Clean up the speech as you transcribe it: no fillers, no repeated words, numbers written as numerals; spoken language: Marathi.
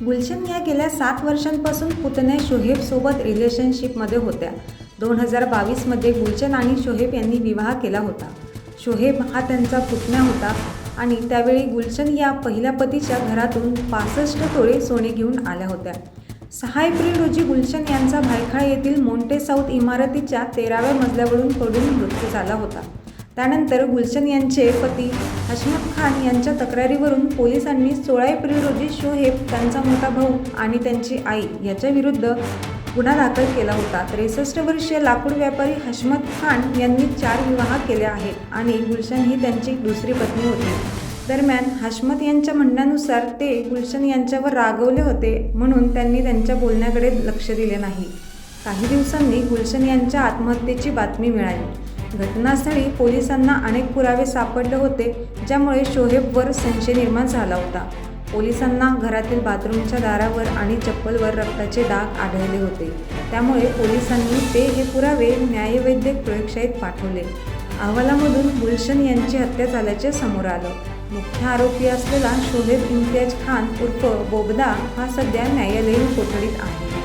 गुलशन या गेल्या 7 वर्षांपासून पुतण्या शोहेबसोबत रिलेशनशिपमध्ये होत्या. 2022मध्ये गुलशन आणि शोहेब यांनी विवाह केला होता. शोहेब हा त्यांचा पुतण्या होता आणि त्यावेळी गुलशन या पहिल्या पतीच्या घरातून 65 तोळे सोने घेऊन आल्या होत्या. 6 एप्रिल रोजी गुलशन यांचा भायखळा येथील मोंटे साऊथ इमारतीच्या 13व्या मजल्यावरून पडून मृत्यू झाला होता. त्यानंतर गुलशन यांचे पती हशमत खान यांच्या तक्रारीवरून पोलिसांनी 16 एप्रिल रोजी शोहेब, त्यांचा मोठा भाऊ आणि त्यांची आई याच्याविरुद्ध गुन्हा दाखल केला होता. 63 वर्षीय लाकूड व्यापारी हशमत खान यांनी 4 विवाह केले आहेत आणि गुलशन ही त्यांची दुसरी पत्नी होती. दरम्यान हशमत यांच्या म्हणण्यानुसार ते गुलशन यांच्यावर रागावले होते म्हणून त्यांनी त्यांच्या बोलण्याकडे लक्ष दिले नाही. काही दिवसांनी गुलशन यांच्या आत्महत्येची बातमी मिळाली. घटनास्थळी पोलिसांना अनेक पुरावे सापडले होते, ज्यामुळे शोहेबवर संशय निर्माण झाला होता. पोलिसांना घरातील बाथरूमच्या दारावर आणि चप्पलवर रक्ताचे डाग आढळले होते. त्यामुळे पोलिसांनी हे पुरावे न्यायवैद्यक प्रयोगशाळेत पाठवले. अहवालामधून गुलशन यांची हत्या झाल्याचे समोर आलं. मुख्य आरोपी असलेला शोहेब इम्तियाज खान उर्फ बोगदा हा सध्या न्यायालयीन कोठडीत आहे.